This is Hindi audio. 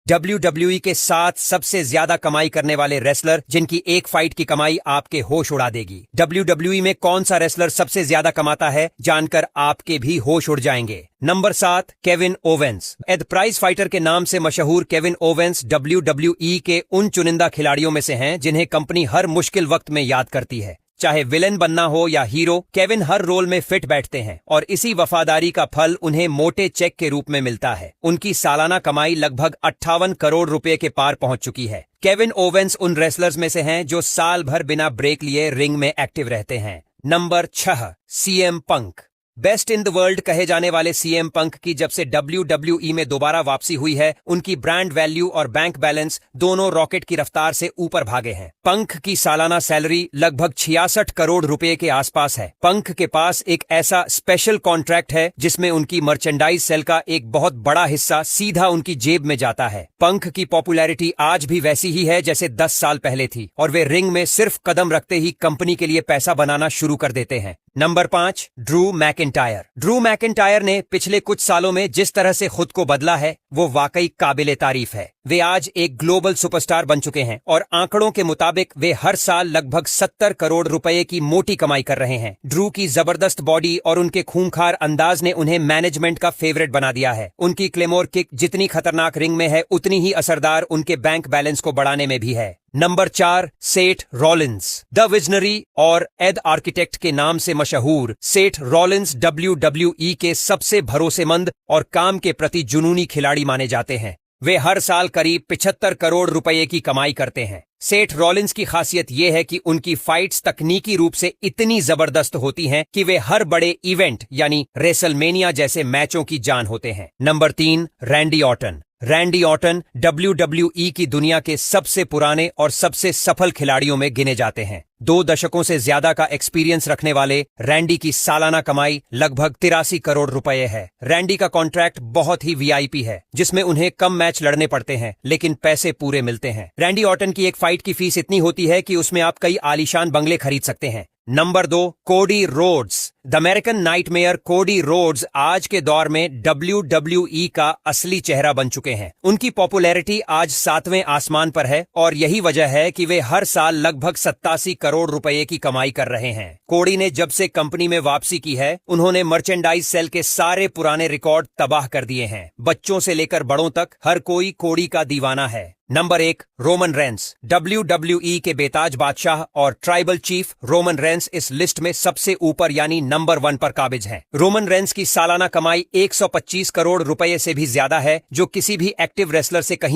WWE के 7 सबसे ज्यादा कमाई करने वाले रेसलर जिनकी एक फाइट की कमाई आपके होश उड़ा देगी। WWE में कौन सा रेसलर सबसे ज्यादा कमाता है, जानकर आपके भी होश उड़ जाएंगे। Number 7, Kevin Owens. The prize fighter के नाम से मशहूर केविन ओवेंस WWE के उन चुनिंदा खिलाड़ियों में से हैं जिन्हें कंपनी हर मुश्किल वक्त में याद करती है। चाहे विलेन बनना हो या हीरो, केविन हर रोल में फिट बैठते हैं और इसी वफादारी का फल उन्हें मोटे चेक के रूप में मिलता है। उनकी सालाना कमाई लगभग 58 करोड़ रुपए के पार पहुंच चुकी है। केविन ओवेंस उन रेसलर्स में से हैं जो साल भर बिना ब्रेक लिए रिंग में एक्टिव रहते हैं। Number 6, CM Punk. Best in the world कहे जाने वाले सीएम पंक की जब से WWE में दोबारा वापसी हुई है, उनकी ब्रांड वैल्यू और बैंक बैलेंस दोनों रॉकेट की रफ्तार से ऊपर भागे हैं। पंक की सालाना सैलरी लगभग 66 करोड़ रुपए के आसपास है। पंक के पास एक ऐसा स्पेशल कॉन्ट्रैक्ट है जिसमें उनकी मर्चेंडाइज सेल का एक बहुत बड़ा हिस्सा सीधा उनकी जेब में जाता है। पंक की पॉपुलैरिटी आज भी वैसी ही है जैसे 10 साल पहले थी और वे रिंग में सिर्फ कदम रखते ही कंपनी के लिए पैसा बनाना शुरू कर देते हैं। Number 5, Drew McIntyre. Drew McIntyre ने पिछले कुछ सालों में जिस तरह से खुद को बदला है वो वाकई काबिले तारीफ है। वे आज एक ग्लोबल सुपरस्टार बन चुके हैं और आंकड़ों के मुताबिक वे हर साल लगभग 70 करोड़ रुपए की मोटी कमाई कर रहे हैं। ड्रू की जबरदस्त बॉडी और उनके खूंखार अंदाज ने उन्हें मैनेजमेंट का फेवरेट बना दिया है। उनकी क्लेमोर किक जितनी खतरनाक रिंग में है उतनी ही असरदार उनके बैंक बैलेंस को बढ़ाने में भी है। नंबर 4, सेठ रॉलिंस। द विजनरी और एड आर्किटेक्ट के नाम से मशहूर सेठ रॉलिंस WWE के सबसे भरोसेमंद और काम के प्रति जुनूनी खिलाड़ी माने जाते हैं। वे हर साल करीब 75 करोड़ रुपए की कमाई करते हैं। सेठ रॉलिंस की खासियत यह है कि उनकी फाइट्स तकनीकी रूप से इतनी जबरदस्त होती हैं कि वे हर बड़े इवेंट यानी रेसलमेनिया जैसे मैचों की जान होते हैं। Number 3, Randy Orton. Randy Orton WWE की दुनिया के सबसे पुराने और सबसे सफल खिलाड़ियों में गिने जाते हैं। 2 दशकों से ज्यादा का एक्सपीरियंस रखने वाले रैंडी की सालाना कमाई लगभग 83 करोड़ रुपए है। रैंडी का कॉन्ट्रैक्ट बहुत ही VIP है जिसमें उन्हें कम मैच लड़ने पड़ते हैं लेकिन पैसे पूरे मिलते हैं। रैंडी ऑर्टन की एक फाइट की फीस इतनी होती है कि उसमें आप कई आलीशान बंगले खरीद सकते हैं। Number 2, Cody Rhodes. The American nightmare Cody Rhodes आज के दौर में WWE का असली चेहरा बन चुके हैं। उनकी पॉपुलैरिटी आज 7वें आसमान पर है और यही वजह है कि वे हर साल लगभग 87 करोड़ रुपए की कमाई कर रहे हैं। कोडी ने जब से कंपनी में वापसी की है, उन्होंने मर्चेंडाइज सेल के सारे पुराने रिकॉर्ड तबाह कर दिए हैं। बच्चों से लेकर बड़ों तक हर कोई कोडी का दीवाना है। Number 1, Roman Reigns. WWE के बेताज बादशाह और ट्राइबल चीफ रोमन रेंस इस लिस्ट में सबसे ऊपर यानी नंबर 1 पर काबिज हैं। रोमन रेंस की सालाना कमाई 125 करोड़ रुपए से भी ज्यादा है जो किसी भी एक्टिव रेसलर से कहीं